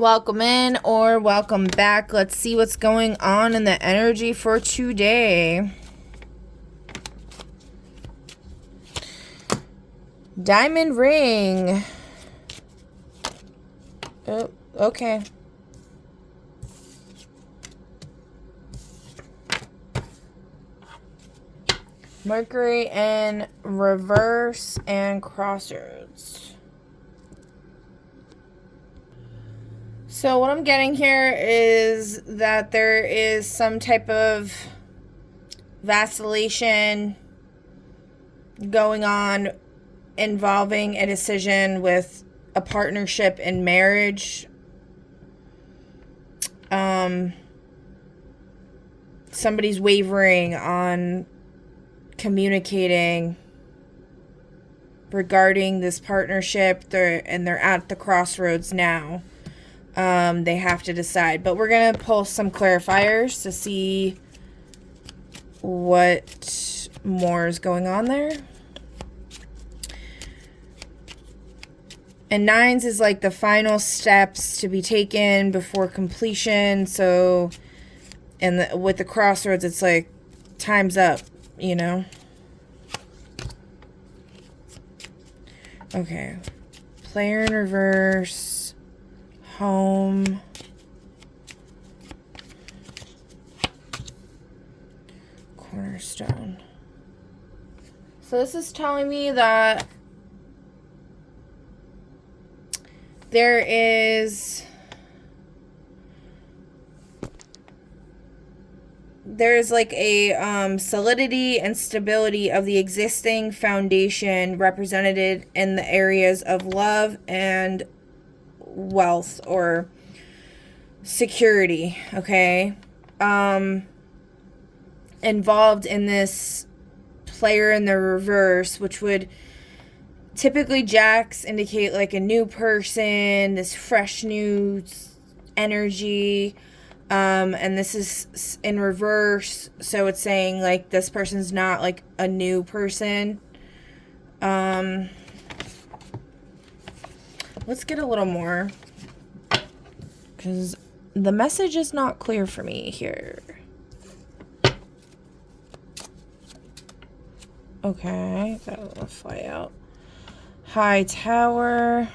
Welcome in or welcome back. Let's see what's going on in the energy for today. Diamond ring. Oh, okay. Mercury in reverse and crossroads. So what I'm getting here is that there is some type of vacillation going on involving a decision with a partnership in marriage. Somebody's wavering on communicating regarding this partnership. They're at the crossroads now. They have to decide, but we're going to pull some clarifiers to see what more is going on there. And nines is like the final steps to be taken before completion. So, and with the crossroads, it's like time's up, you know? Okay. Player in reverse. Home. Cornerstone. So this is telling me that there's like a solidity and stability of the existing foundation represented in the areas of love and wealth or security, okay? Involved in this player in the reverse, which would typically jacks indicate like a new person, this fresh new energy, and this is in reverse, so it's saying like this person's not like a new person. Let's get a little more, because the message is not clear for me here. Okay, that'll fly out. High tower.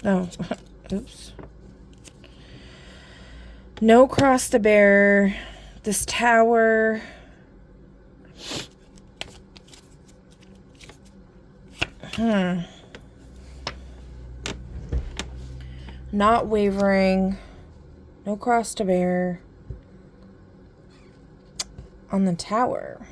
Oh, oops. No cross to bear. This tower. Not wavering. No cross to bear. On the tower.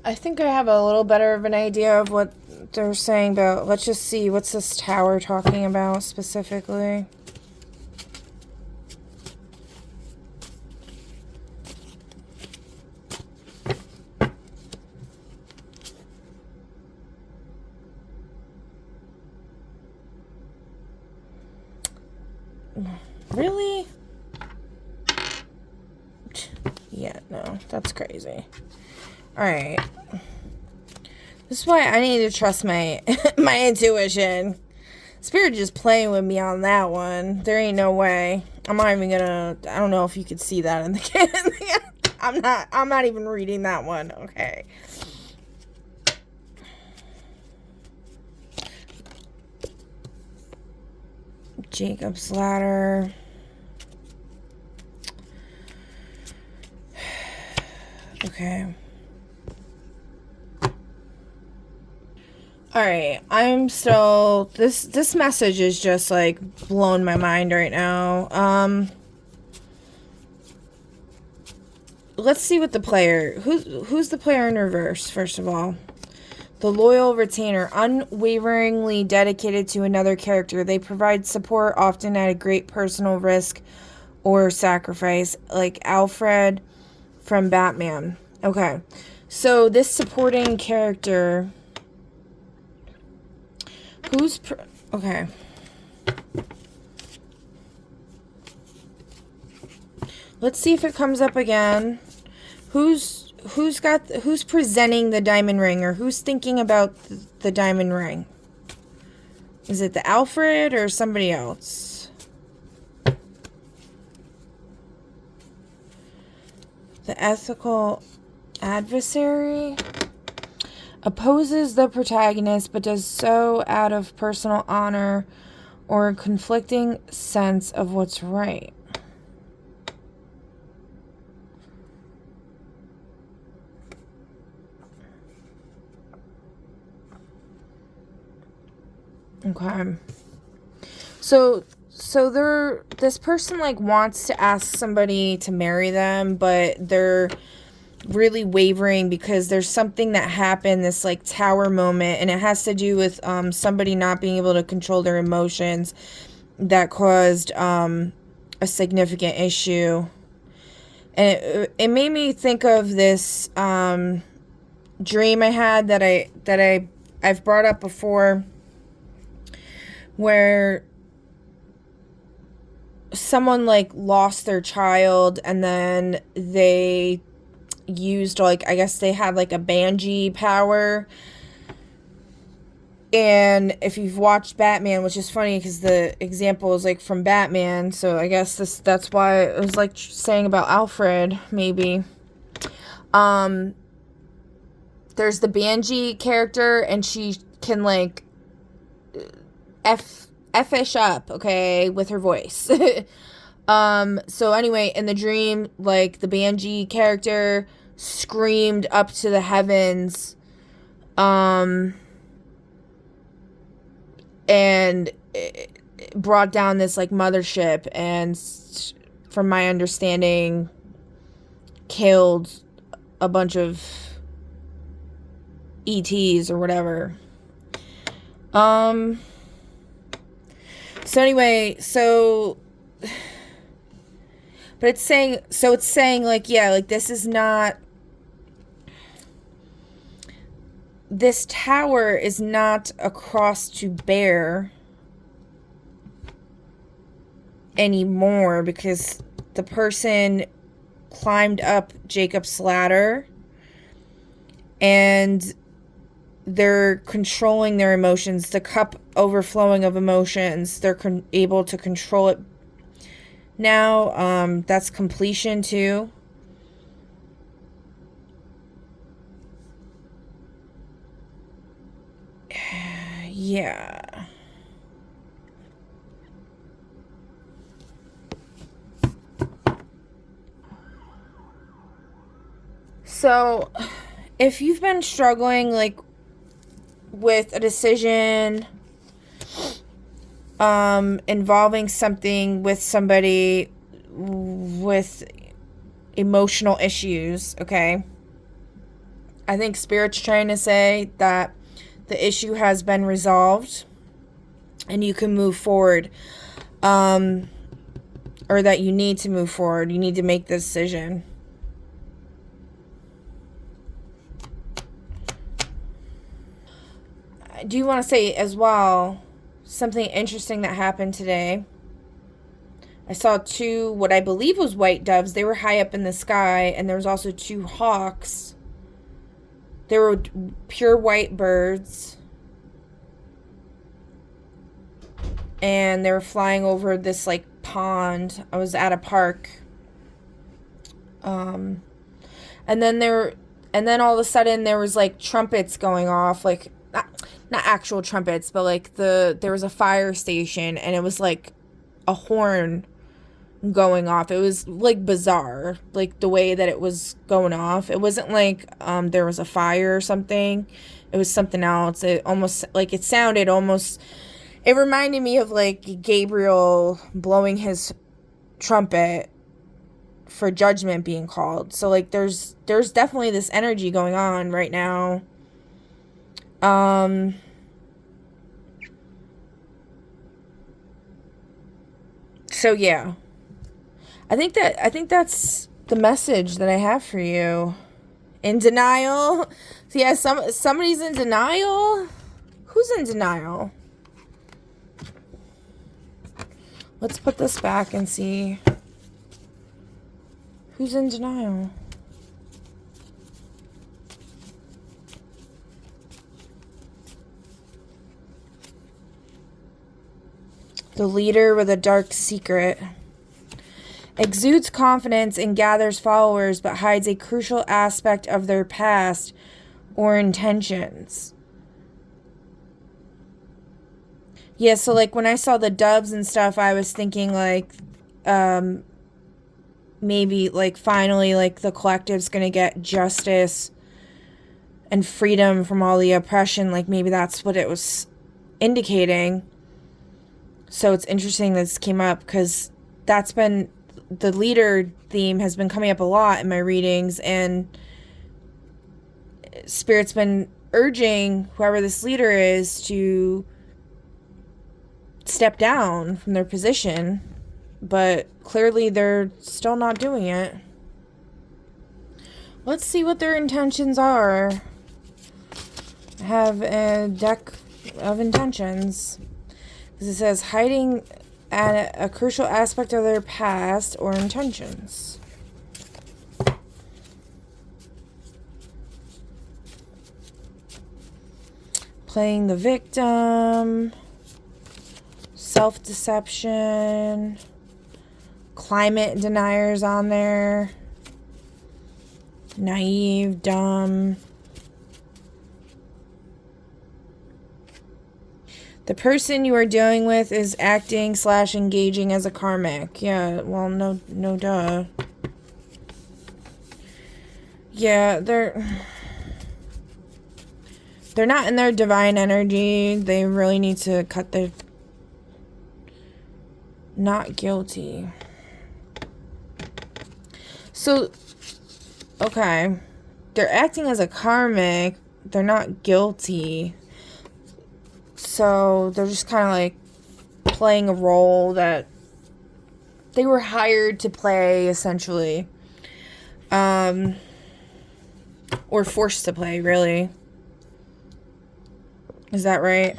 I think I have a little better of an idea of what they're saying, but let's just see. What's this tower talking about specifically? Really? Yeah, no, that's crazy. Alright. This is why I need to trust my my intuition. Spirit just playing with me on that one. There ain't no way. I'm not even gonna, I don't know if you could see that in the I'm not even reading that one. Okay. Jacob's ladder. Okay. Alright, I'm still, this message is just like blowing my mind right now. Let's see what the player, who's the player in reverse, first of all. The loyal retainer, unwaveringly dedicated to another character. They provide support often at a great personal risk or sacrifice, like Alfred from Batman. Okay, so this supporting character, okay. Let's see if it comes up again. Who's who's presenting the diamond ring, or who's thinking about the diamond ring? Is it the Alfred or somebody else? The ethical adversary opposes the protagonist, but does so out of personal honor or a conflicting sense of what's right. Okay. So this person like wants to ask somebody to marry them, but they're really wavering because there's something that happened, this like tower moment, and it has to do with somebody not being able to control their emotions that caused a significant issue. And it made me think of this dream I had that I've brought up before, where someone like lost their child, and then they used, like, I guess they had like a Banshee power. And if you've watched Batman, which is funny because the example is like from Batman, so I guess that's why it was like saying about Alfred, maybe. There's the Banshee character, and she can like F-ish up, okay, with her voice. So anyway, in the dream, like, the Banshee character screamed up to the heavens, and it brought down this, like, mothership, and from my understanding, killed a bunch of ETs or whatever. So anyway, but it's saying like, yeah, like, this tower is not a cross to bear anymore, because the person climbed up Jacob's ladder and they're controlling their emotions, the cup overflowing of emotions. They're able to control it now. That's completion too. Yeah. So, if you've been struggling, like, with a decision involving something with somebody with emotional issues, okay, I think Spirit's trying to say that the issue has been resolved and you can move forward, or that you need to move forward. You need to make the decision. I do want to say as well, something interesting that happened today. I saw two, what I believe was white doves. They were high up in the sky, and there was also two hawks. They were pure white birds, and they were flying over this, like, pond. I was at a park, and then all of a sudden there was, like, trumpets going off, like, not actual trumpets, but like there was a fire station, and it was like a horn going off. It was like bizarre, like the way that it was going off. It wasn't like there was a fire or something. It was something else. It almost, like, it sounded almost, it reminded me of like Gabriel blowing his trumpet for judgment being called. So like there's definitely this energy going on right now. So yeah, I think that's the message that I have for you. In denial. So yeah, somebody's in denial. Who's in denial? Let's put this back and see who's in denial. The leader with a dark secret. Exudes confidence and gathers followers, but hides a crucial aspect of their past or intentions. Yeah, so like when I saw the dubs and stuff, I was thinking like maybe like finally like the collective's gonna get justice and freedom from all the oppression. Like maybe that's what it was indicating. So it's interesting this came up because that's been the leader theme has been coming up a lot in my readings, and Spirit's been urging whoever this leader is to step down from their position, but clearly they're still not doing it. Let's see what their intentions are. I have a deck of intentions. It says hiding at a crucial aspect of their past or intentions. Playing the victim. Self-deception. Climate deniers on there. Naive, dumb. The person you are dealing with is acting / engaging as a karmic. Yeah, well, no duh. Yeah, they're not in their divine energy. They really need to cut their... Not guilty. So, okay. They're acting as a karmic. They're not guilty. So they're just kind of like playing a role that they were hired to play, essentially. Or forced to play, really. Is that right?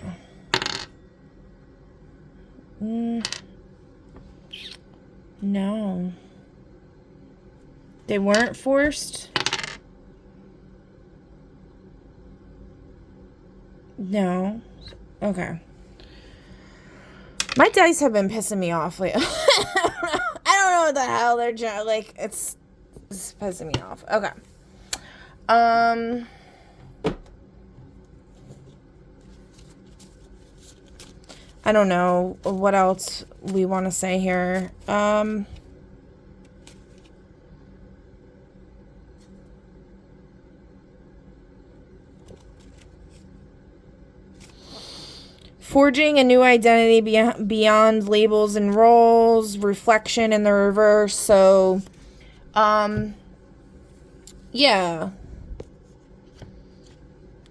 No. They weren't forced? No. Okay. My dice have been pissing me off lately. I don't know what the hell they're trying, like, it's pissing me off. Okay. I don't know what else we want to say here. Forging a new identity beyond labels and roles, reflection in the reverse. So, yeah.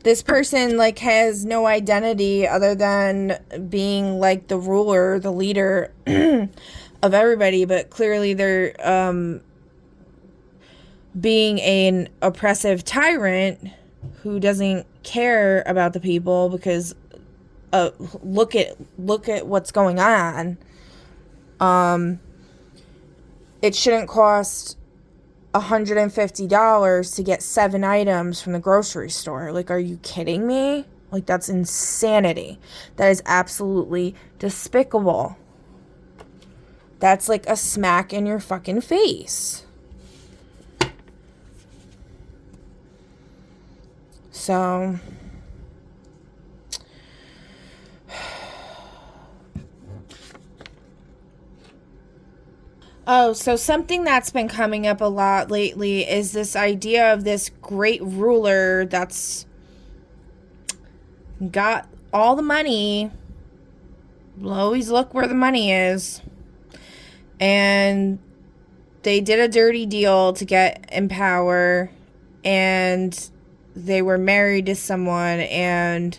This person, like, has no identity other than being, like, the ruler, the leader of everybody. But clearly they're, being an oppressive tyrant who doesn't care about the people because... look at what's going on. It shouldn't cost $150 to get 7 items from the grocery store. Like, are you kidding me? Like, that's insanity. That is absolutely despicable. That's like a smack in your fucking face. So... Oh, so something that's been coming up a lot lately is this idea of this great ruler that's got all the money. We'll always look where the money is. And they did a dirty deal to get in power, and they were married to someone and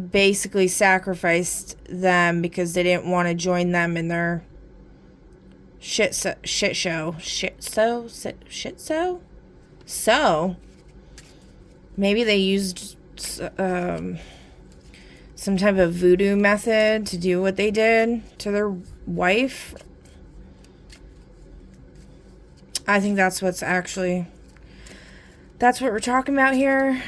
basically sacrificed them because they didn't want to join them in their shit show. So maybe they used some type of voodoo method to do what they did to their wife. I think that's what we're talking about here.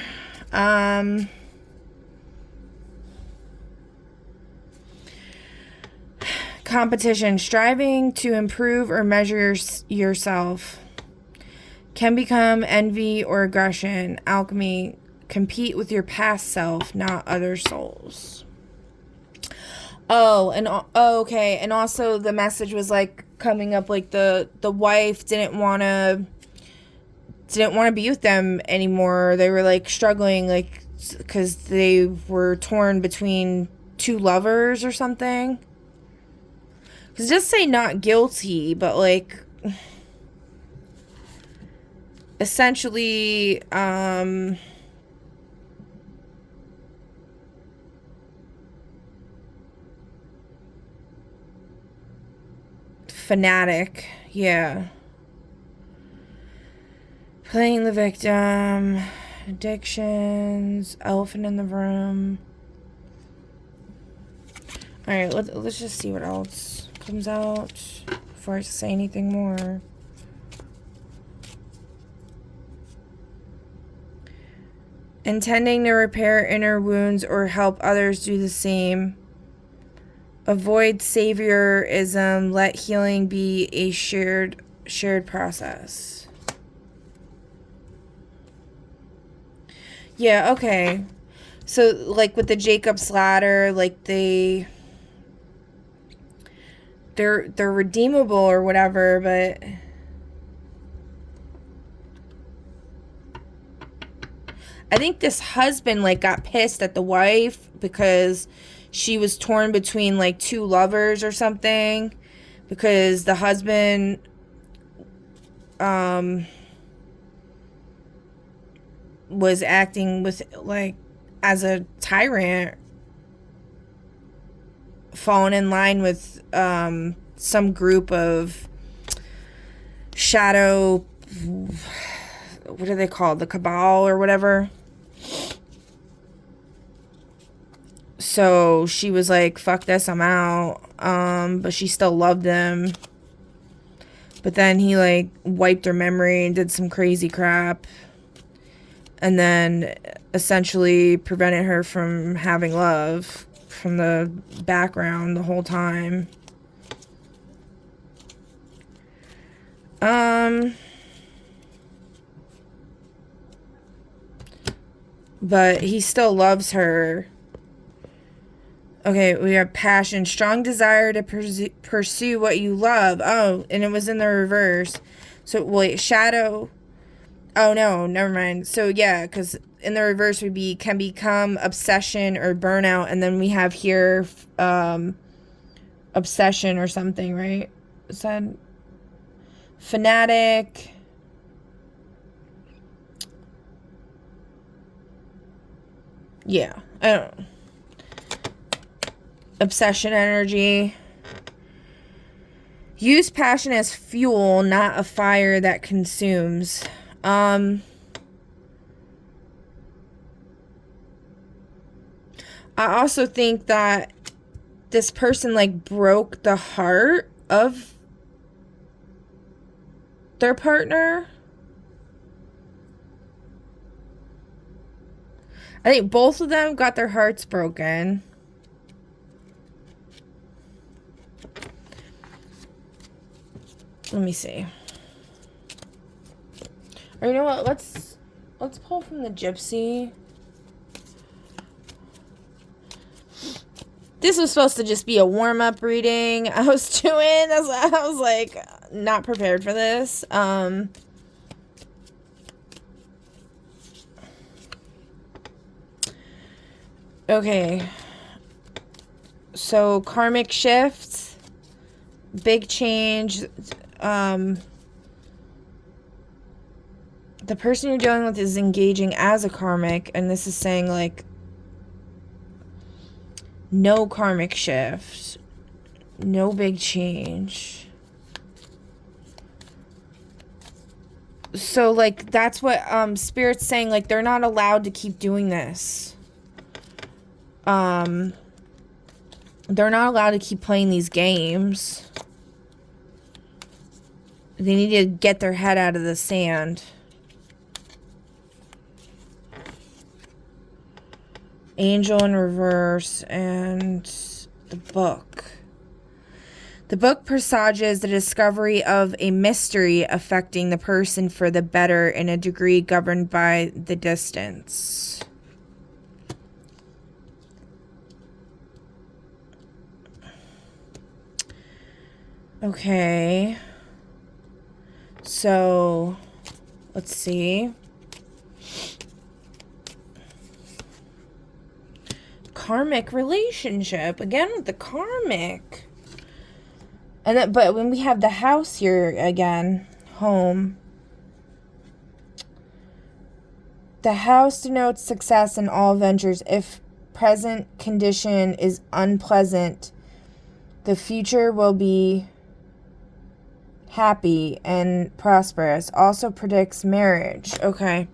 Competition, striving to improve or measure yourself. Can become envy or aggression. Alchemy, compete with your past self, not other souls. Oh, and okay, and also the message was like coming up like the wife didn't want to be with them anymore. They were like struggling, like, because they were torn between two lovers or something. Because just say not guilty, but like essentially fanatic. Yeah. Playing the victim. Addictions. Elephant in the room. Alright, let's just see what else comes out before I say anything more. Intending to repair inner wounds or help others do the same. Avoid saviorism. Let healing be a shared process. Yeah, okay. So, like, with the Jacob's Ladder, like, they're redeemable or whatever, but I think this husband, like, got pissed at the wife because she was torn between, like, two lovers or something, because the husband was acting with, like, as a tyrant, falling in line with some group of shadow, what are they called, the cabal or whatever. So she was like, fuck this, I'm out. But she still loved him. But then he, like, wiped her memory and did some crazy crap. And then essentially prevented her from having love from the background the whole time. But he still loves her. Okay, we have passion. Strong desire to pursue what you love. Oh, and it was in the reverse. So, wait, shadow. Oh, no, never mind. So, yeah, because in the reverse would be can become obsession or burnout. And then we have here obsession or something, right? Is that fanatic? Yeah, I don't know. Obsession energy. Use passion as fuel, not a fire that consumes. I also think that this person, like, broke the heart of their partner. I think both of them got their hearts broken. Let me see. Or you know what? Let's pull from the Gypsy. This was supposed to just be a warm-up reading I was doing. I was like not prepared for this. Okay. So karmic shift, big change. The person you're dealing with is engaging as a karmic, and this is saying, like, no karmic shift, no big change. So, like, that's what Spirit's saying, like, they're not allowed to keep doing this. They're not allowed to keep playing these games. They need to get their head out of the sand. Angel in reverse and the book. The book presages the discovery of a mystery affecting the person for the better in a degree governed by the distance. Okay. So, let's see. Karmic relationship. Again with the karmic. And then, but when we have the house here again, home. The house denotes success in all ventures. If present condition is unpleasant, the future will be happy and prosperous. Also predicts marriage. Okay.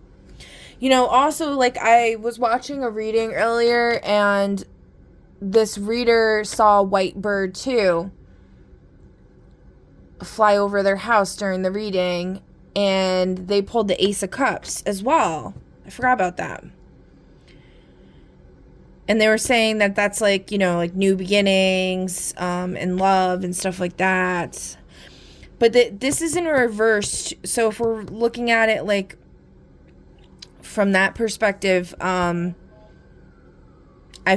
You know, also, like, I was watching a reading earlier, and this reader saw a white bird, too, fly over their house during the reading, and they pulled the Ace of Cups as well. I forgot about that. And they were saying that that's, like, you know, like, new beginnings, and love and stuff like that. But this is in reverse, so if we're looking at it, like, from that perspective, I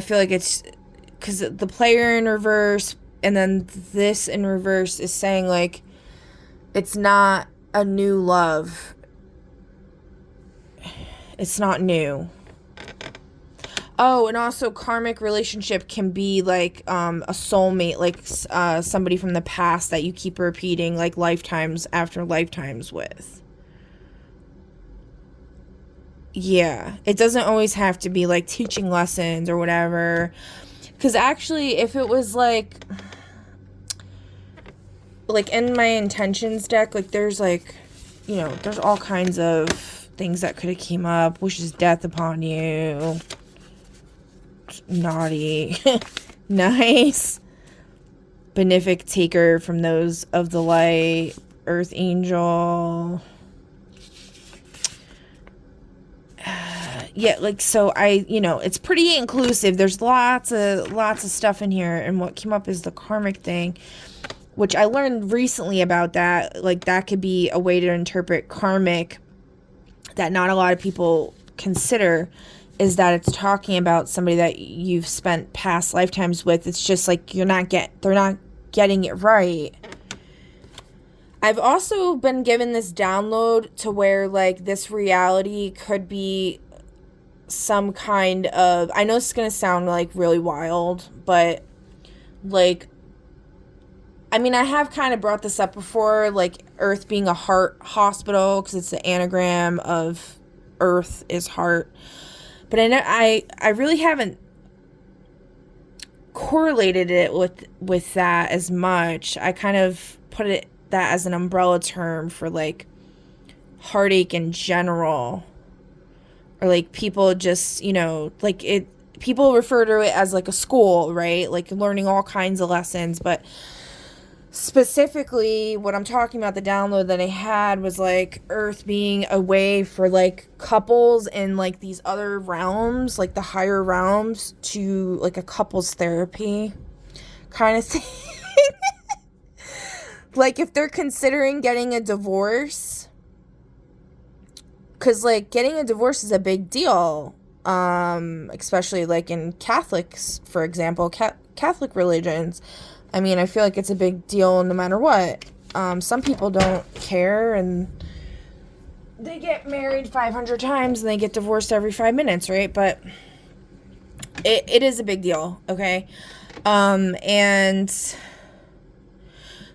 feel like it's because the player in reverse and then this in reverse is saying, like, it's not a new love. It's not new. Oh, and also karmic relationship can be like a soulmate, like somebody from the past that you keep repeating like lifetimes after lifetimes with. Yeah, it doesn't always have to be like teaching lessons or whatever. Because actually, if it was like in my intentions deck, like there's like, you know, there's all kinds of things that could have came up. Wishes death upon you. Naughty. Nice. Benefic taker from those of the light. Earth angel. Yeah, like, so you know, it's pretty inclusive. There's lots of stuff in here, and what came up is the karmic thing, which I learned recently about that. Like, that could be a way to interpret karmic that not a lot of people consider, is that it's talking about somebody that you've spent past lifetimes with. It's just like they're not getting it right. I've also been given this download to where, like, this reality could be some kind of, I know it's going to sound, like, really wild, but, like, I mean, I have kind of brought this up before, like, Earth being a heart hospital, because it's the anagram of Earth is heart. But I really haven't correlated it with that as much. I kind of put that as an umbrella term for, like, heartache in general. Or, like, people just, you know, like, people refer to it as, like, a school, right? Like, learning all kinds of lessons. But specifically, what I'm talking about, the download that I had was, like, Earth being a way for, like, couples in, like, these other realms, like, the higher realms, to, like, a couples therapy kind of thing. Like, if they're considering getting a divorce, because, like, getting a divorce is a big deal, especially, like, in Catholics, for example, Catholic religions. I mean, I feel like it's a big deal no matter what. Some people don't care, and they get married 500 times, and they get divorced every 5 minutes, right? But it is a big deal, okay? And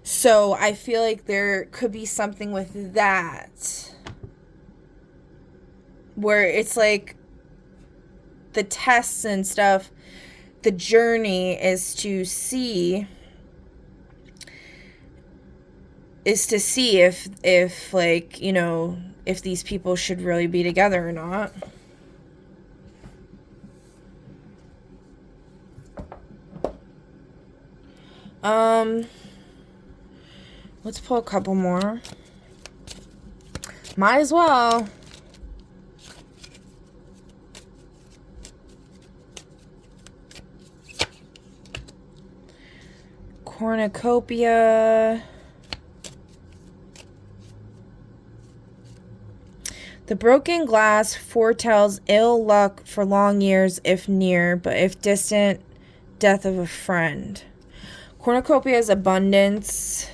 so I feel like there could be something with that, where it's like the tests and stuff, the journey is to see if like, you know, if these people should really be together or not. Let's pull a couple more. Might as well. Cornucopia. The broken glass foretells ill luck for long years if near, but if distant, death of a friend. Cornucopia is abundance.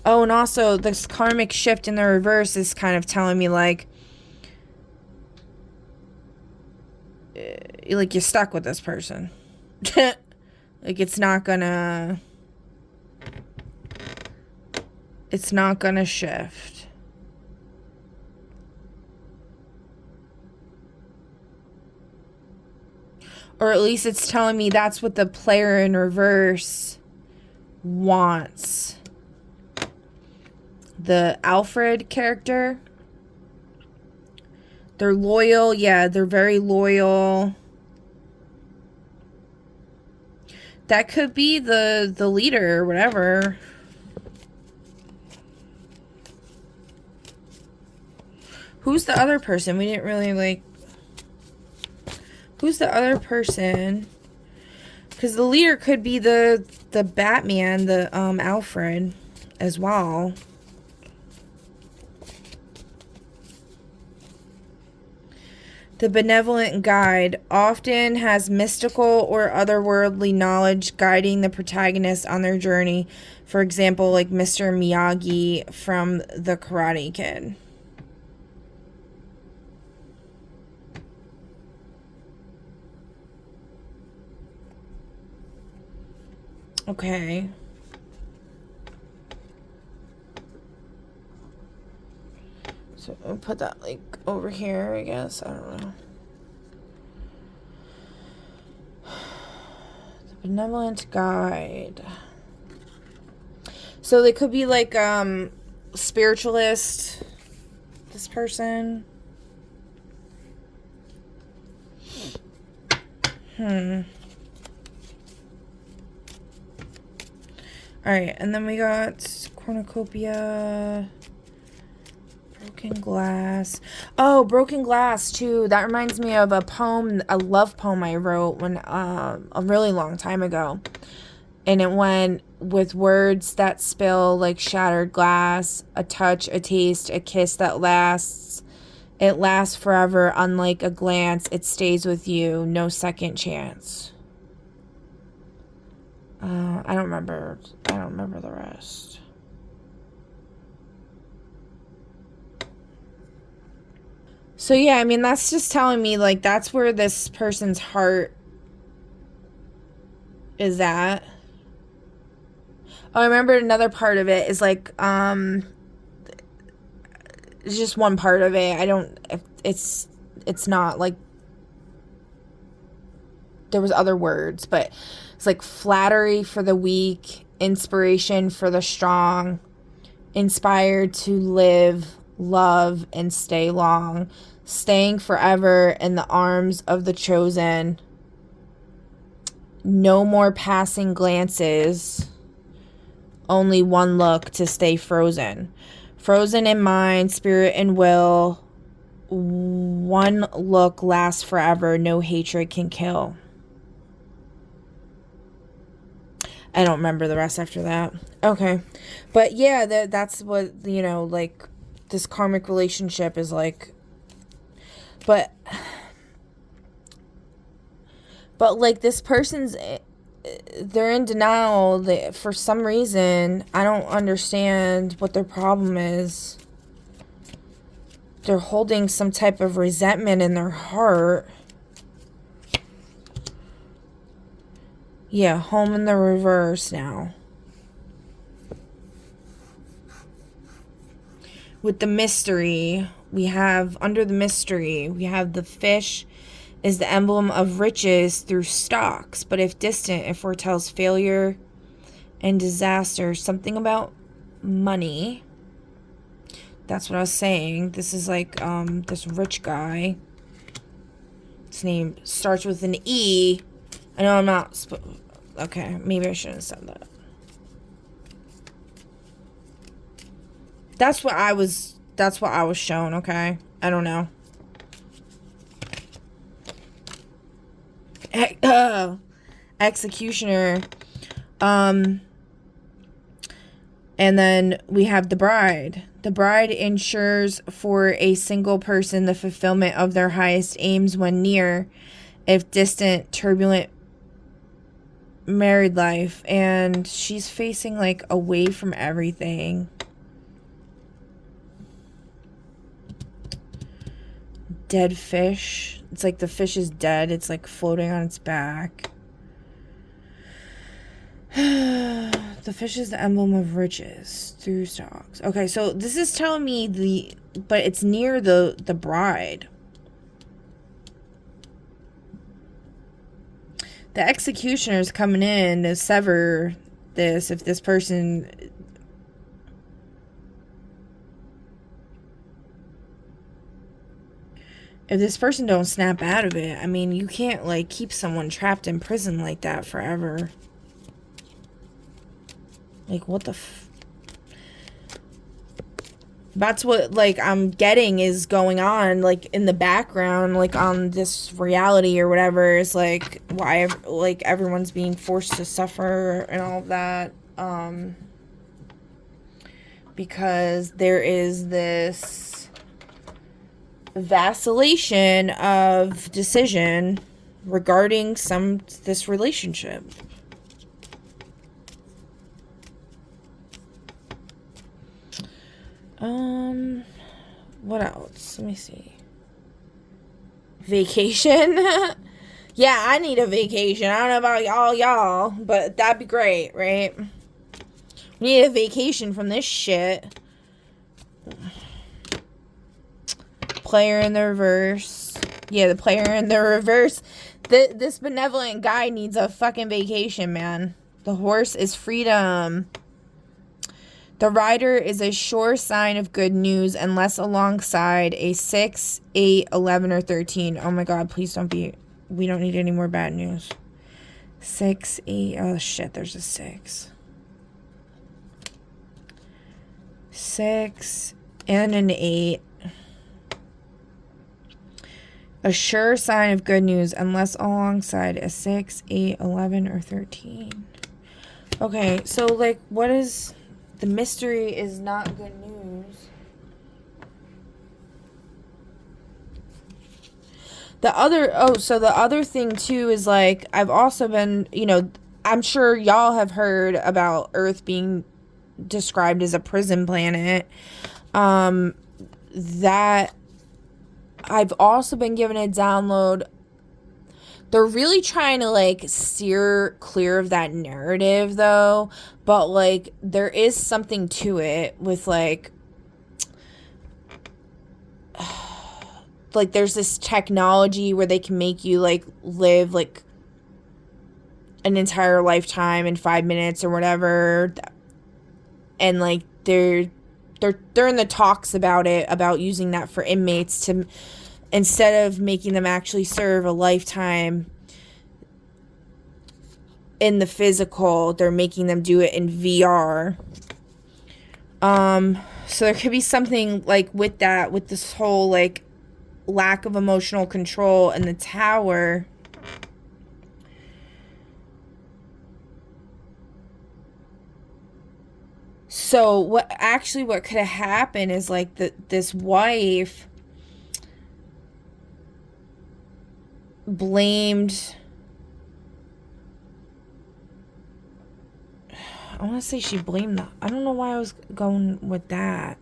Oh, and also this karmic shift in the reverse is kind of telling me like you're stuck with this person. Like it's not gonna shift. Or at least it's telling me that's what the player in reverse wants. The Alfred character. They're loyal. Yeah, they're very loyal. That could be the leader or whatever. Who's the other person? We didn't really like... Who's the other person? Because the leader could be the Batman, the Alfred as well. The benevolent guide often has mystical or otherworldly knowledge guiding the protagonist on their journey. For example, like Mr. Miyagi from The Karate Kid. Okay. So I'll put that like over here, I guess. I don't know. The benevolent guide. So they could be like spiritualist, this person. Alright, and then we got cornucopia, broken glass. Oh, broken glass too. That reminds me of a poem, a love poem I wrote when a really long time ago. And it went with words that spill like shattered glass, a touch, a taste, a kiss that lasts. It lasts forever, unlike a glance. It stays with you, no second chance. I don't remember the rest. So yeah, I mean, that's just telling me like that's where this person's heart is at. Oh, I remember another part of it is like it's just one part of it. It's not like there was other words, but it's like flattery for the weak, inspiration for the strong, inspired to live, love, and stay long, staying forever in the arms of the chosen. No more passing glances, only one look to stay frozen. Frozen in mind, spirit, and will. One look lasts forever, no hatred can kill. I don't remember the rest after that. Okay. But yeah, that's what, you know, like, this karmic relationship is like. But like, this person's, they're in denial. For some reason, I don't understand what their problem is. They're holding some type of resentment in their heart. Yeah, home in the reverse now. With the mystery, we have, under the mystery, we have the fish is the emblem of riches through stocks, but if distant, it foretells failure and disaster. Something about money. That's what I was saying. This is like this rich guy. His name starts with an E. I know I'm not... Okay, maybe I shouldn't have said that. That's what I was shown, okay? I don't know. executioner. And then we have the bride. The bride ensures for a single person the fulfillment of their highest aims when near, if distant, turbulent married life. And she's facing like away from everything. Dead fish. It's like the fish is dead. It's like floating on its back. The fish is the emblem of riches through stocks. Okay, so this is telling me but it's near the bride. The executioner is coming in to sever this if this person... If this person don't snap out of it, I mean, you can't, like, keep someone trapped in prison like that forever. Like, what the That's what, like, I'm getting is going on, like, in the background, like, on this reality or whatever, is, like, why, like, everyone's being forced to suffer and all of that, because there is this vacillation of decision regarding this relationship. What else? Let me see. Vacation? Yeah, I need a vacation. I don't know about y'all, but that'd be great, right? We need a vacation from this shit. Player in the reverse. Yeah, the player in the reverse. This benevolent guy needs a fucking vacation, man. The horse is freedom. The rider is a sure sign of good news unless alongside a 6, 8, 11, or 13. Oh my god, please don't be... We don't need any more bad news. 6, 8... Oh shit, there's a 6. 6 and an 8. A sure sign of good news unless alongside a 6, 8, 11, or 13. Okay, so like what is... The mystery is not good news. The other thing too is like, I've also been, you know, I'm sure y'all have heard about Earth being described as a prison planet. That I've also been given a download. They're really trying to, like, steer clear of that narrative, though. But, like, there is something to it with, like... Like, there's this technology where they can make you, like, live, like, an entire lifetime in 5 minutes or whatever. And, like, they're in the talks about it, about using that for inmates to... Instead of making them actually serve a lifetime in the physical, they're making them do it in VR. So there could be something like with that, with this whole like lack of emotional control in the tower. So what could have happened is like this wife blamed, I want to say she blamed I don't know why I was going with that.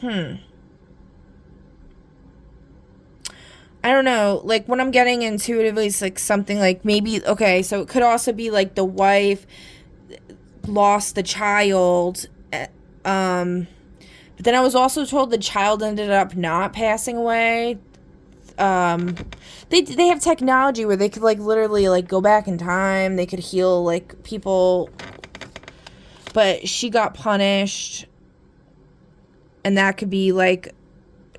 I don't know, like what I'm getting intuitively is like something like maybe, okay, so it could also be like the wife lost the child, but then I was also told the child ended up not passing away. They have technology where they could like literally like go back in time. They could heal like people, but she got punished, and that could be like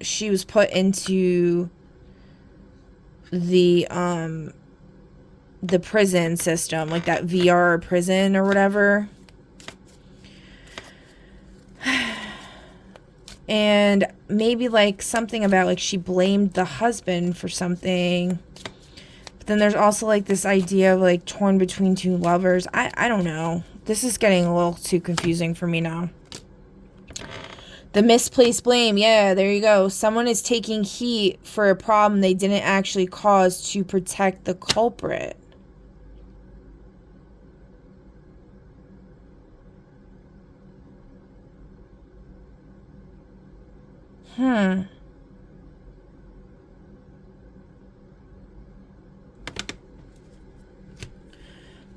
she was put into the prison system, like that VR prison or whatever. And maybe like something about like she blamed the husband for something. then there's also, like, this idea of, like, torn between two lovers. I don't know. This is getting a little too confusing for me now. The misplaced blame. Yeah, there you go. Someone is taking heat for a problem they didn't actually cause to protect the culprit.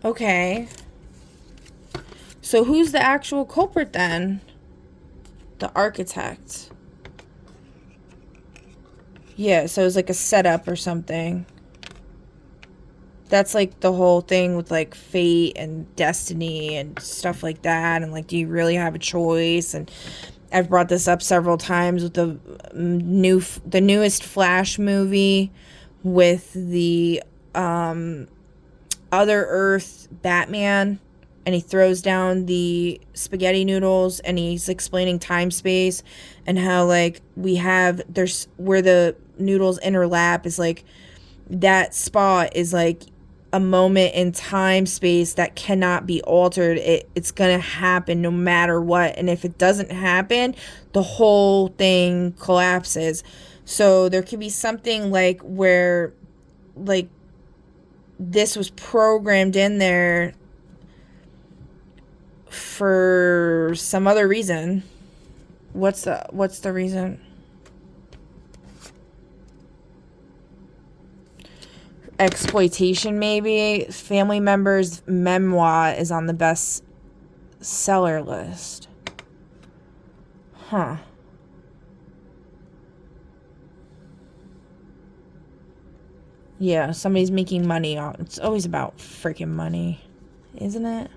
Okay. So who's the actual culprit then? The architect. Yeah, so it's like a setup or something. That's like the whole thing with like fate and destiny and stuff like that. And like, do you really have a choice? And I've brought this up several times with the newest Flash movie with the Other Earth Batman, and he throws down the spaghetti noodles and he's explaining time space and how like there's where the noodles interlap is like that spot is like a moment in time space that cannot be altered. It's gonna happen no matter what, and if it doesn't happen, the whole thing collapses. So there could be something like where like this was programmed in there for some other reason. What's the reason? Exploitation, maybe. Family member's memoir is on the best seller list. Huh. Yeah, somebody's making money off. It's always about freaking money, isn't it?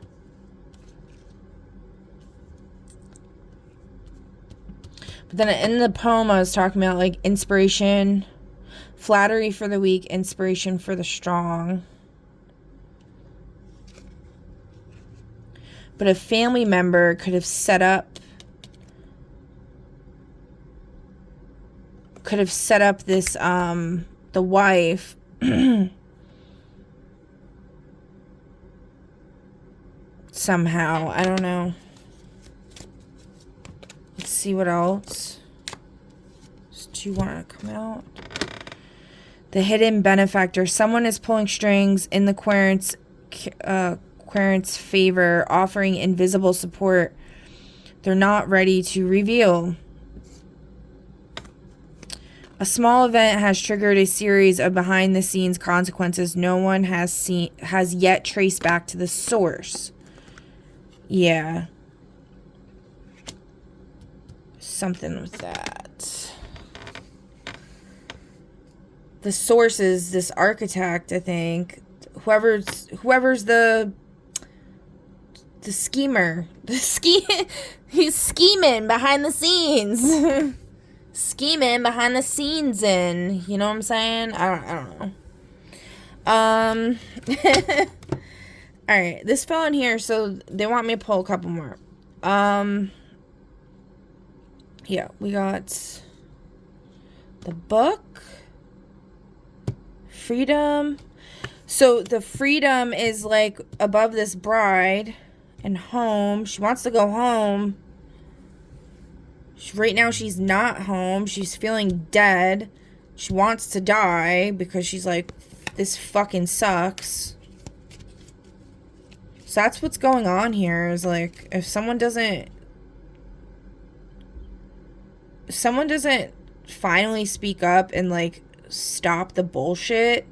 But then in the poem, I was talking about like inspiration, flattery for the weak, inspiration for the strong. But a family member could have set up this the wife somehow. I don't know. Let's see what else. Do you want to come out? The hidden benefactor. Someone is pulling strings in the querent's favor, offering invisible support they're not ready to reveal. A small event has triggered a series of behind-the-scenes consequences no one has yet traced back to the source. Yeah. Something with that. The source is this architect, I think. Whoever's the schemer. He's scheming behind the scenes. Scheming behind the scenes, and you know what I'm saying? I don't know. All right, this fell in here, so they want me to pull a couple more. Yeah, we got the book, freedom. So the freedom is like above this bride and home. She wants to go home. Right now she's not home. She's feeling dead. She wants to die because she's like, this fucking sucks. So that's what's going on here is like, if someone doesn't finally speak up and like stop the bullshit,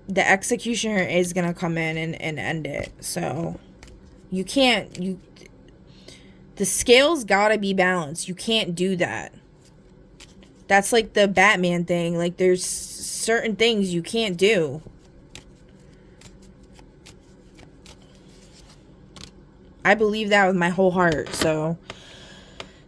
the executioner is gonna come in and end it. So the scales gotta be balanced. You can't do that. That's like the Batman thing. Like, there's certain things you can't do. I believe that with my whole heart. So,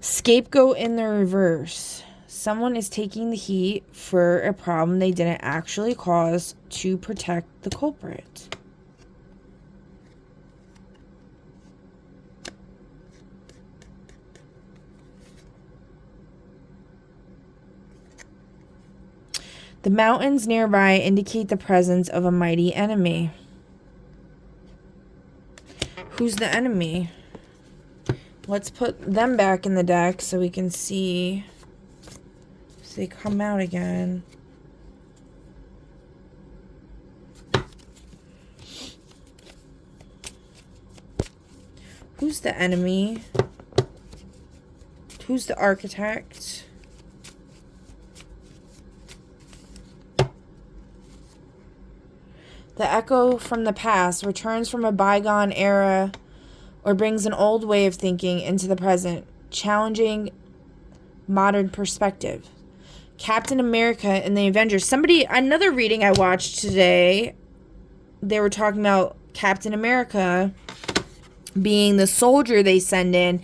scapegoat in the reverse. Someone is taking the heat for a problem they didn't actually cause to protect the culprit. The mountains nearby indicate the presence of a mighty enemy. Who's the enemy? Let's put them back in the deck so we can see if they come out again. Who's the enemy? Who's the architect? The echo from the past returns from a bygone era or brings an old way of thinking into the present, challenging modern perspective. Captain America and the Avengers. Another reading I watched today, they were talking about Captain America being the soldier they send in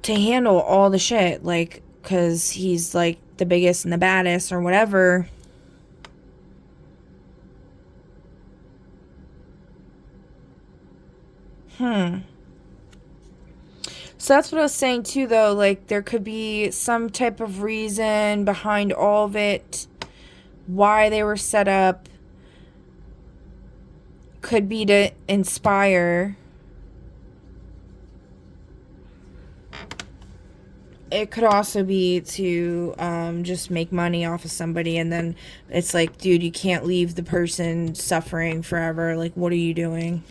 to handle all the shit, like, because he's, like, the biggest and the baddest or whatever. So that's what I was saying too, though. Like, there could be some type of reason behind all of it, why they were set up. Could be to inspire. It could also be to just make money off of somebody, and then it's like, dude, you can't leave the person suffering forever. Like, what are you doing?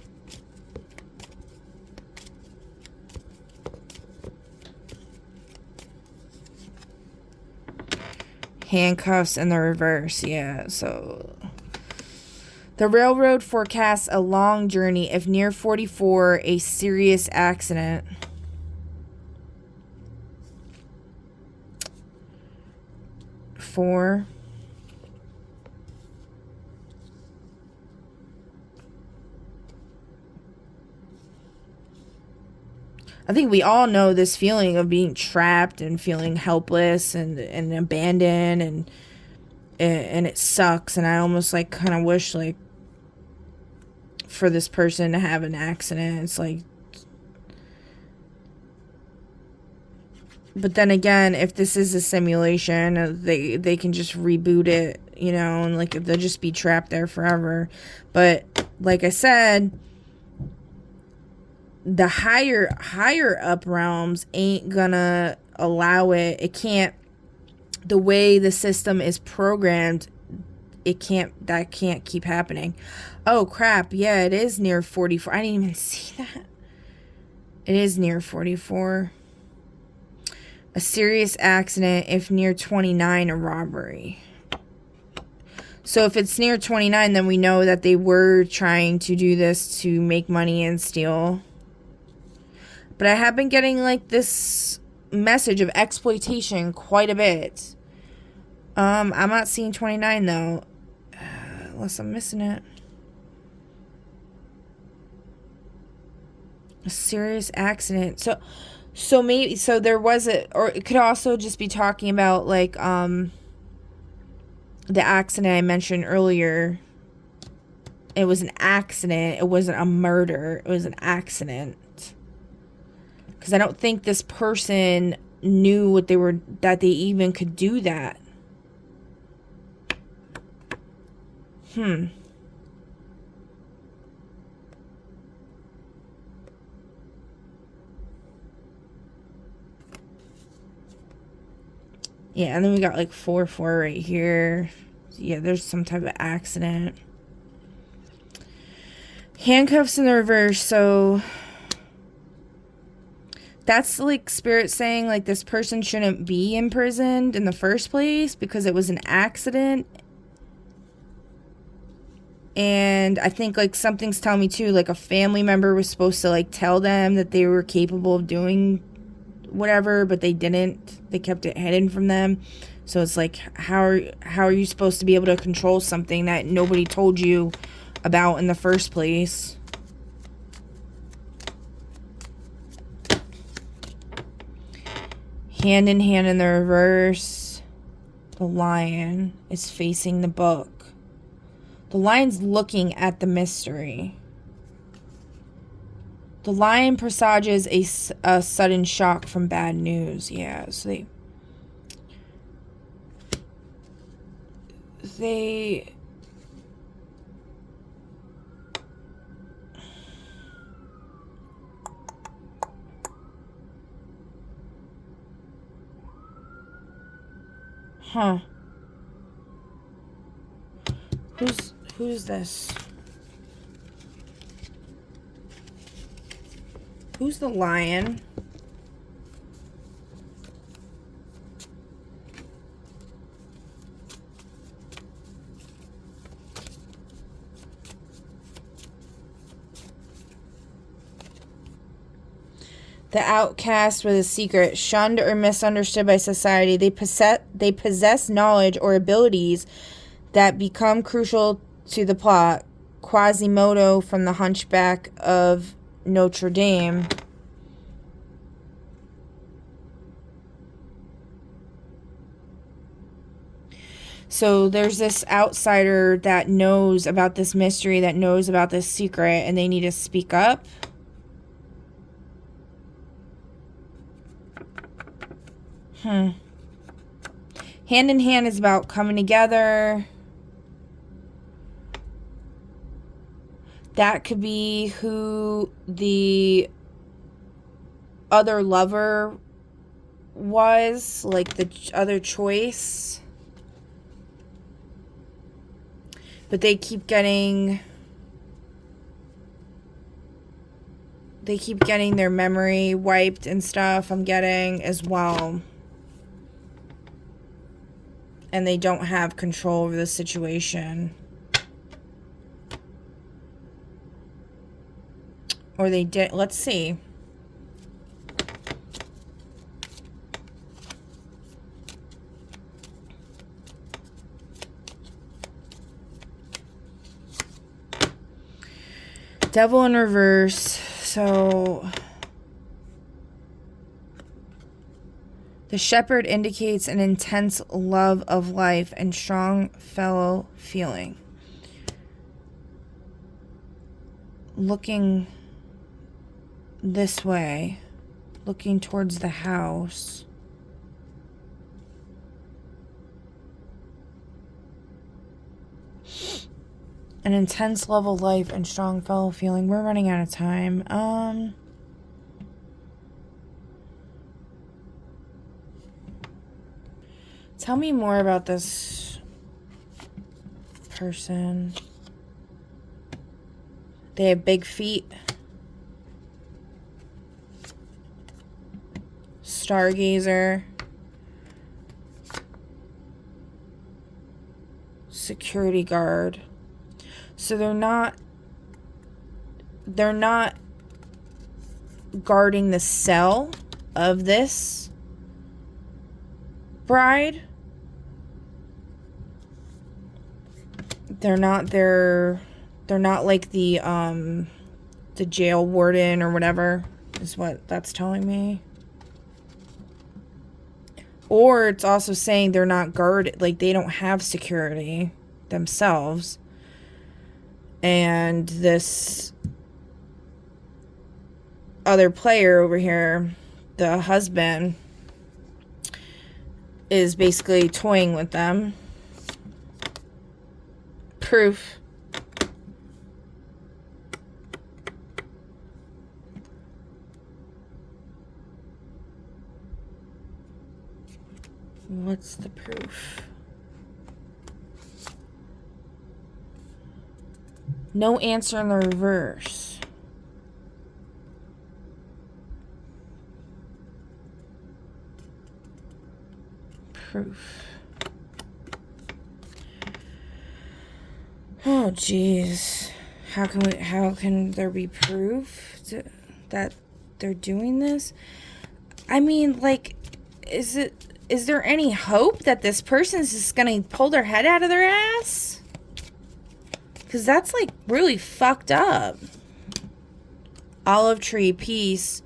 Handcuffs in the reverse, yeah. So the railroad forecasts a long journey. If near 44, a serious accident. Four. I think we all know this feeling of being trapped and feeling helpless and abandoned, and it sucks. And I almost like kind of wish like for this person to have an accident. It's like, but then again, if this is a simulation, they can just reboot it, you know, and like they'll just be trapped there forever. But like I said, the higher up realms ain't gonna allow it. It can't. The way the system is programmed, that can't keep happening. Oh crap, yeah, it is near 44. I didn't even see that. It is near 44. A serious accident. If near 29, a robbery. So if it's near 29, then we know that they were trying to do this to make money and steal. But I have been getting like this message of exploitation quite a bit. I'm not seeing 29 though. Unless I'm missing it. A serious accident. So maybe, so there was or it could also just be talking about like, the accident I mentioned earlier. It was an accident. It wasn't a murder. It was an accident. Because I don't think this person knew that they even could do that. Yeah, and then we got like 4-4 right here. Yeah, there's some type of accident. Handcuffs in the reverse, so that's like spirit saying like this person shouldn't be imprisoned in the first place because it was an accident. And I think like something's telling me too, like a family member was supposed to like tell them that they were capable of doing whatever, but they didn't. They kept it hidden from them. So it's like, how are you supposed to be able to control something that nobody told you about in the first place? Hand in hand in the reverse. The lion is facing the book. The lion's looking at the mystery. The lion presages a sudden shock from bad news. Yeah, so they... Huh. Who's this? Who's the lion? The outcast with a secret, shunned or misunderstood by society. They possess knowledge or abilities that become crucial to the plot. Quasimodo from The Hunchback of Notre Dame. So there's this outsider that knows about this mystery, that knows about this secret, and they need to speak up. Hand in Hand is about coming together. That could be who the other lover was, like the other choice. But they keep getting their memory wiped and stuff, I'm getting as well. And they don't have control over the situation. Or they did. Let's see. Devil in reverse. So the shepherd indicates an intense love of life and strong fellow feeling. Looking this way, looking towards the house. An intense love of life and strong fellow feeling. We're running out of time. Tell me more about this person. They have big feet. Stargazer. Security guard. So they're not guarding the cell of this bride. They're not like the jail warden or whatever is what that's telling me. Or it's also saying they're not guarded, like they don't have security themselves. And this other player over here, the husband, is basically toying with them. Proof. What's the proof? No answer in the reverse. Proof. Oh, jeez. How can there be proof that they're doing this? I mean, like, is there any hope that this person's just gonna pull their head out of their ass? Because that's, like, really fucked up. Olive tree, peace.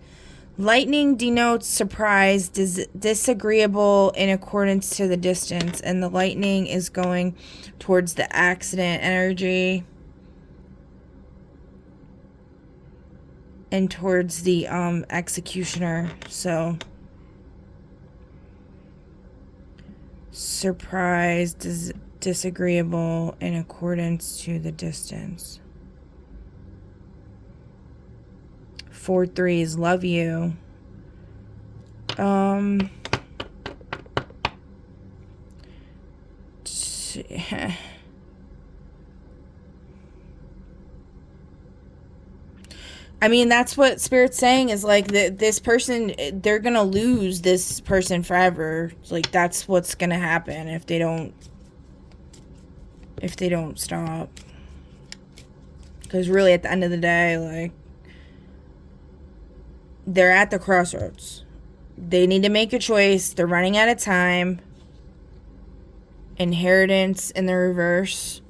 Lightning denotes surprise, disagreeable in accordance to the distance. And the lightning is going towards the accident energy. And towards the executioner. So, surprise, disagreeable in accordance to the distance. 4 3s, love you. I mean, that's what Spirit's saying is like this person, they're gonna lose this person forever. Like, that's what's gonna happen if they don't stop. Because really, at the end of the day, like, they're at the crossroads. They need to make a choice. They're running out of time. Inheritance in the reverse.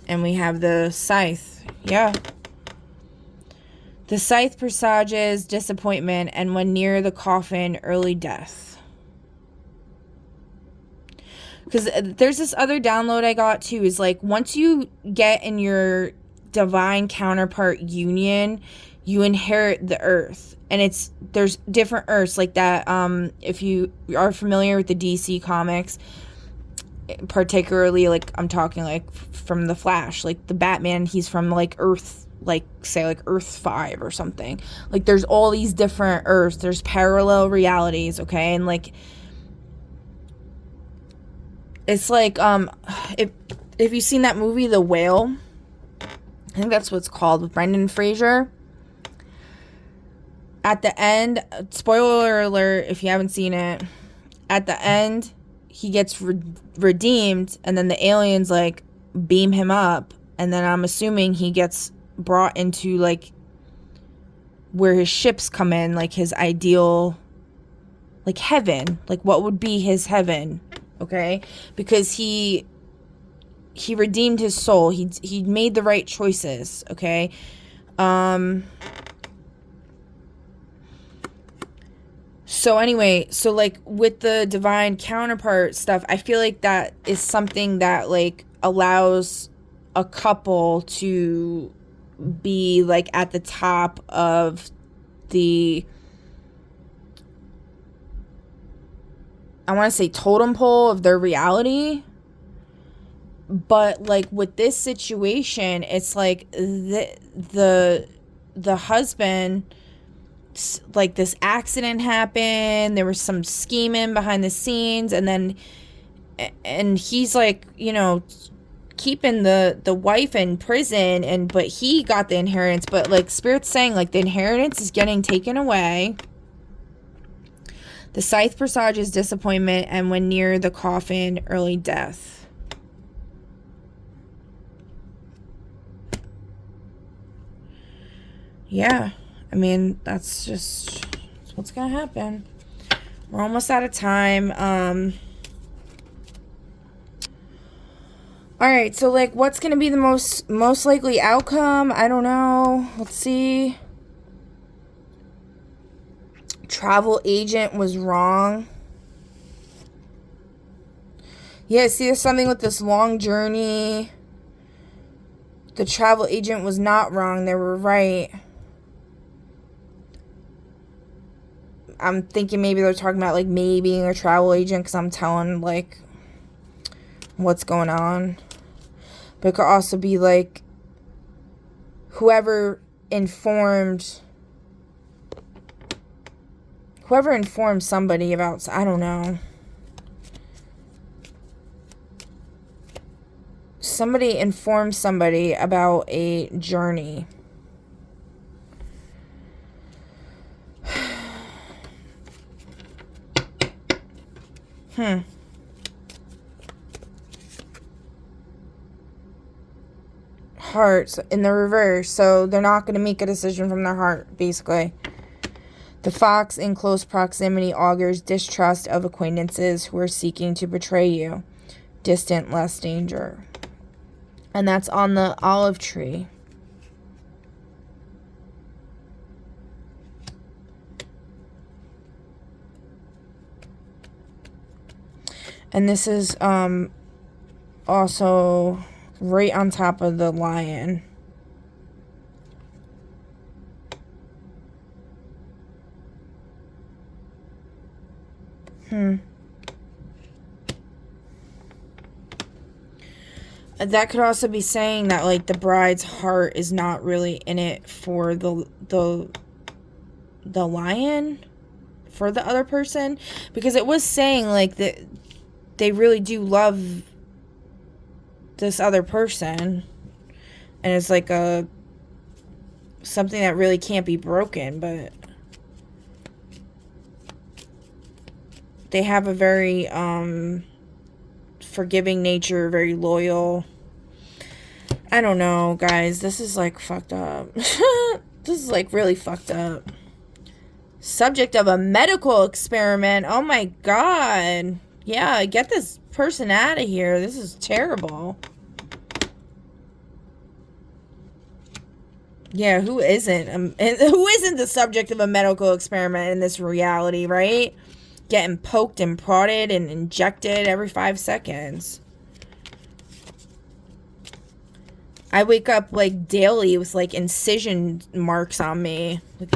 And we have the scythe. Yeah. The scythe presages disappointment and when near the coffin, early death. Because there's this other download I got too, is like once you get in your divine counterpart union, you inherit the earth. And there's different earths like that. If you are familiar with the DC comics, particularly like I'm talking like from the Flash, like the Batman, he's from like Earth, like say like Earth 5 or something. Like there's all these different Earths, there's parallel realities, okay? And like it's like if you've seen that movie The Whale, I think that's what it's called, with Brendan Fraser. At the end, spoiler alert if you haven't seen it, at the end he gets redeemed and then the aliens like beam him up, and then I'm assuming he gets brought into like where his ships come in, like his ideal, like heaven, like what would be his heaven, okay? Because he redeemed his soul. He made the right choices, okay? So anyway, so like with the divine counterpart stuff, I feel like that is something that like allows a couple to be like at the top of the, I want to say totem pole of their reality. But like with this situation, it's like the husband, like this accident happened, there was some scheming behind the scenes, and he's like, you know, keeping the wife in prison, but he got the inheritance. But like Spirit's saying, like the inheritance is getting taken away. The scythe presages disappointment and when near the coffin, early death. Yeah, I mean, that's what's gonna happen. We're almost out of time. Alright, so like what's gonna be the most likely outcome? I don't know. Let's see. Travel agent was wrong. Yeah, see, there's something with this long journey. The travel agent was not wrong. They were right. I'm thinking maybe they're talking about like me being a travel agent because I'm telling like what's going on. But it could also be like whoever informed somebody about, I don't know. Somebody informed somebody about a journey. Hearts in the reverse, so they're not going to make a decision from their heart, basically. The fox in close proximity augurs distrust of acquaintances who are seeking to betray you. Distant, less danger. And that's on the olive tree. And this is also right on top of the lion. that could also be saying that, like, the bride's heart is not really in it for the lion, for the other person, because it was saying, like, that they really do love this other person, and it's like something that really can't be broken, but they have a very forgiving nature, very loyal. I don't know, guys. This is like fucked up. This is like really fucked up. Subject of a medical experiment. Oh my god. Yeah, get this person out of here. This is terrible. Yeah, who isn't? Who isn't the subject of a medical experiment in this reality, right? Getting poked and prodded and injected every 5 seconds. I wake up like daily with like incision marks on me. Like,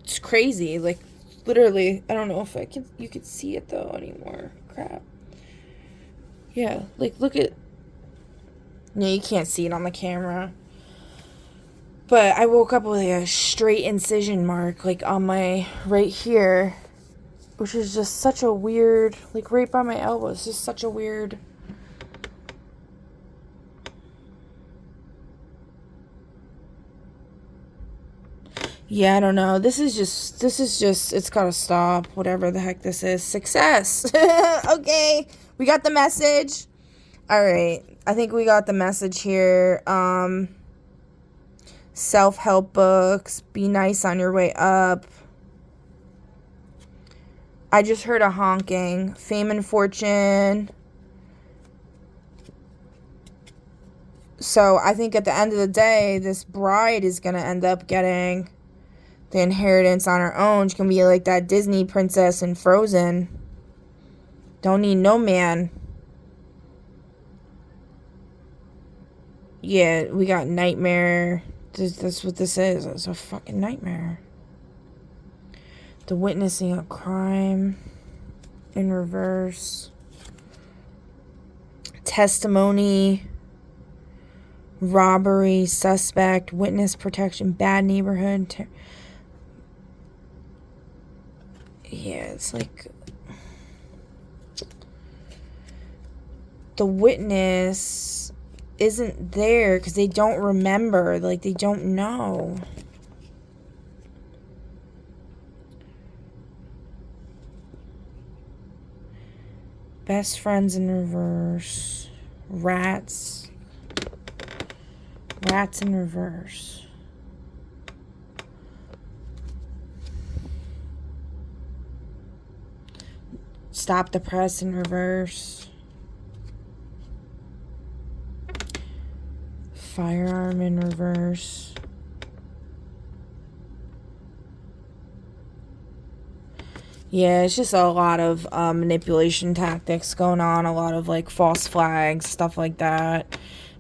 it's crazy. Like, literally, I don't know if you could see it though anymore. Crap. Yeah, like, look at. No, you can't see it on the camera. But I woke up with like a straight incision mark, like on my right here, which is just such a weird, like right by my elbow. It's just such a weird. Yeah, I don't know. This is just, it's gotta stop. Whatever the heck this is. Success. Okay. We got the message. All right. I think we got the message here. Self-help books. Be nice on your way up. I just heard a honking. Fame and fortune. So I think at the end of the day, this bride is going to end up getting the inheritance on her own. She can be like that Disney princess in Frozen. Don't need no man. Yeah, we got nightmare. That's what this is. It's a fucking nightmare. The witnessing a crime in reverse. Testimony. Robbery. Suspect. Witness protection. Bad neighborhood. Yeah, it's like the witness isn't there because they don't remember. Like, they don't know. Best friends in reverse. Rats. Rats in reverse. Stop the press in reverse. Firearm in reverse. Yeah, it's just a lot of manipulation tactics going on. A lot of like false flags, stuff like that.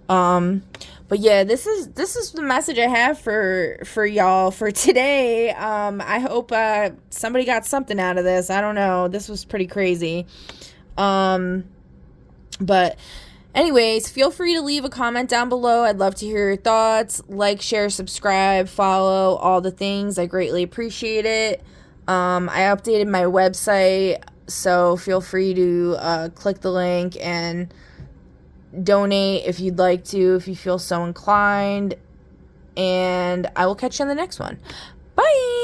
But yeah, this is the message I have for y'all for today. I hope somebody got something out of this. I don't know. This was pretty crazy. But anyways, feel free to leave a comment down below. I'd love to hear your thoughts. Like, share, subscribe, follow, all the things. I greatly appreciate it. I updated my website, so feel free to click the link and donate if you'd like to, if you feel so inclined. And I will catch you on the next one. Bye!